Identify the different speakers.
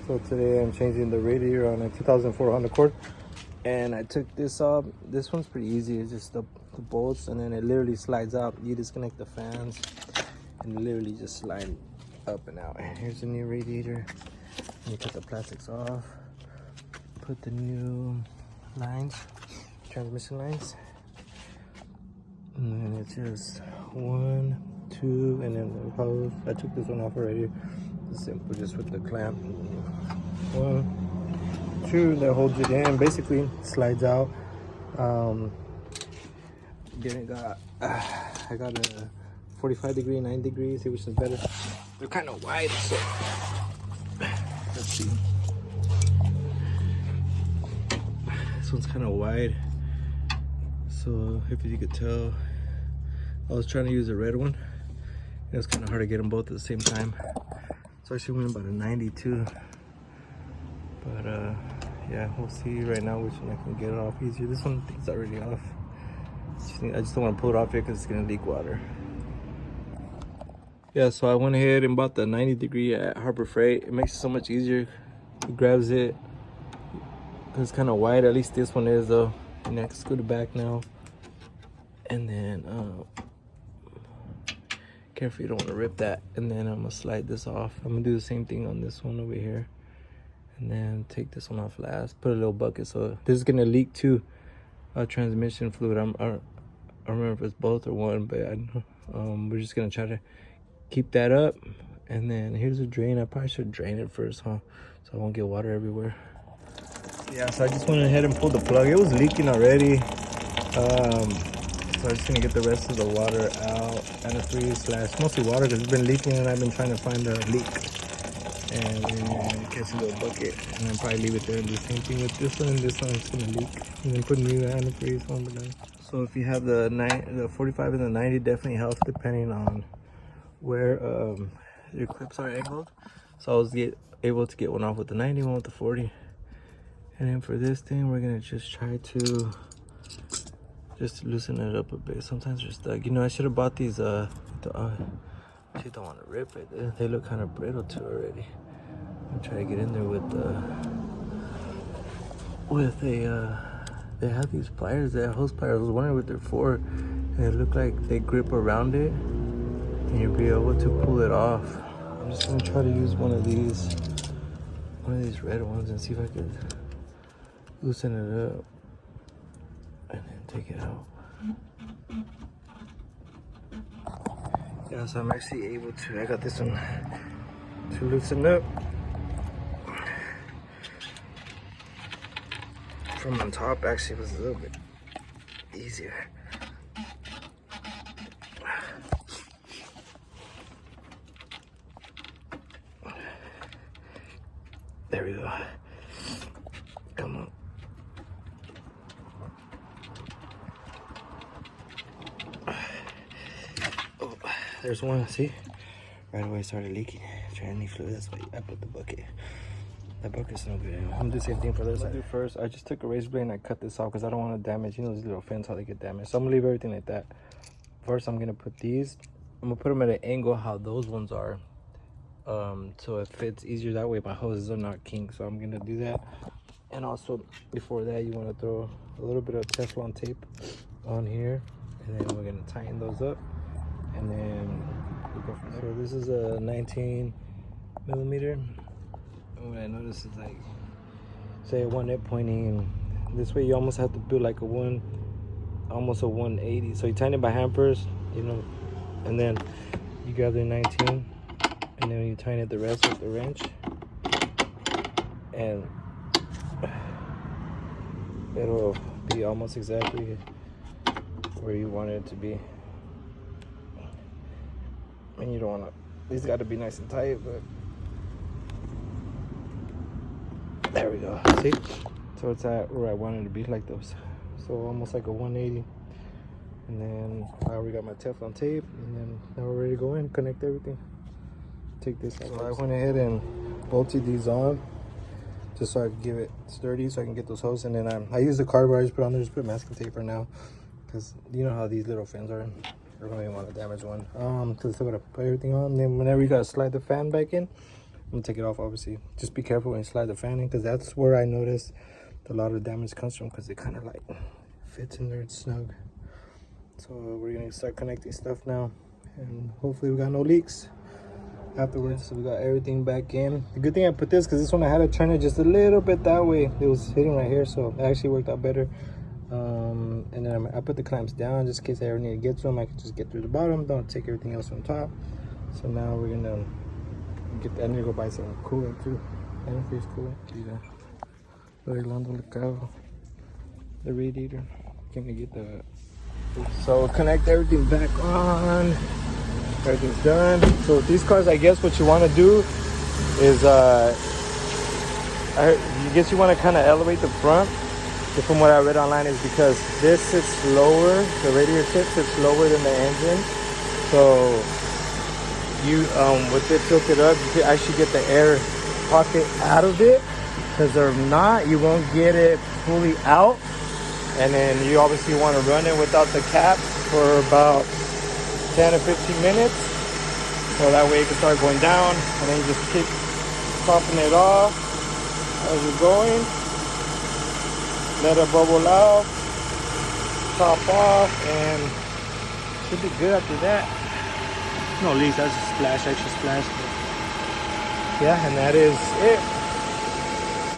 Speaker 1: So today I'm changing the radiator on a 2004 Honda Accord, and I took this off. This one's pretty easy. It's just the bolts, and then it literally slides out. You disconnect the fans and literally just slide up and out. And here's the new radiator. And you cut the plastics off, put the new lines, transmission lines, and then it's just 1, 2, and then the hose. I took this one off already. It's simple, just with the clamp. 1, 2, that holds it in. Basically, slides out. I got a 45 degree, 9 degree. See which is better. They're kind of wide, so let's see. This one's kind of wide, so if you could tell, I was trying to use a red one. It was kind of hard to get them both at the same time. So I actually went about a 92. But yeah, we'll see right now which one I can get it off easier. This one I think it's already off. I just don't want to pull it off here because it's gonna leak water. Yeah, so I went ahead and bought the 90 degree at Harbor Freight. It makes it so much easier. It grabs it. It's kind of wide, at least this one is though. And I can scoot it back now. And then careful, you don't want to rip that. And then I'm gonna slide this off. I'm gonna do the same thing on this one over here, and then take this one off last. Put a little bucket, so this is gonna leak too. Transmission fluid. I don't remember if it's both or one, but we're just gonna try to keep that up. And then here's a drain. I probably should drain it first, huh? So I won't get water everywhere. Yeah, so I just went ahead and pulled the plug. It was leaking already. So I'm just gonna get the rest of the water out. Antifreeze / mostly water because it's been leaking, and I've been trying to find a leak. And then catch a little bucket, and then probably leave it there and do the same thing with this one. And this one is gonna leak. And then put new antifreeze on the. So if you have the 45 and the 90, definitely helps depending on where your clips are angled. So I was able to get one off with the 90, one with the 40. And then for this thing, we're gonna just try to just loosen it up a bit. Sometimes they're stuck. You know, I should have bought these. I don't want to rip it. They look kind of brittle too already. I'm trying to get in there with a. They have these pliers. They have hose pliers. I was wondering what they're for. And it looked like they grip around it, and you'll be able to pull it off. I'm just gonna try to use one of these red ones and see if I could loosen it up and then take it out. Yeah, so I'm actually able to, I got this one to loosen up. From on top actually was a little bit easier. There we go. Come on. Oh, there's one, see? Right away it started leaking. Trying to leak fluid, that's why I put the bucket. That bucket's no good anymore. I'm gonna do the same thing for this. I'll do first, I just took a razor blade and I cut this off because I don't want to damage, you know, these little fins, how they get damaged. So I'm gonna leave everything like that. First, I'm gonna put these, I'm gonna put them at an angle how those ones are. So it fits easier that way. My hoses are not kinky, so I'm gonna do that. And also, before that, you want to throw a little bit of Teflon tape on here, and then we're gonna tighten those up, and then we'll go from there. So this is a 19 millimeter. And what I noticed is, like, say one net pointing this way, you almost have to do like almost a 180. So you tighten it by hand first, you know, and then you grab the 19, and then you tighten it the rest with the wrench, and it'll be almost exactly where you want it to be. And you don't want to, these got to be nice and tight, but there we go. See? So it's at where I want it to be, like those. So almost like a 180. And then I already got my Teflon tape, and then now we're ready to go in, connect everything. Take this out. So I went ahead and bolted these on just so I could give it sturdy, so I can get those hoses. And then I use the cardboard I just put on there, just put masking tape for now, because you know how these little fins are. I don't even want to damage one. So I'm gonna put everything on. And then whenever you gotta slide the fan back in, gonna take it off, obviously. Just be careful when you slide the fan in, because that's where I noticed a lot of damage comes from, because it kind of like fits in there snug. So we're gonna start connecting stuff now, and hopefully we got no leaks afterwards. So we got everything back in. The good thing I put this, because this one I had to turn it just a little bit that way. It was hitting right here, so it actually worked out better. And then I put the clamps down just in case I ever need to get to them. I can just get through the bottom, don't take everything else on top. So now we're gonna I need to go buy some coolant too. Antifreeze coolant. The radiator. Can we get the... So connect everything back on. Everything's done. So with these cars, I guess what you want to do is I guess you want to kind of elevate the front. From what I read online, is because this sits lower, the radiator tip sits lower than the engine. So you, with it tilted up, you can actually get the air pocket out of it. Because if not, you won't get it fully out. And then you obviously want to run it without the cap for about 10 to 15 minutes. So that way it can start going down. And then you just keep popping it off as you're going. Let it bubble out, top off, and should be good after that. No leaks, that's just splash, extra splash. Yeah, and that is it.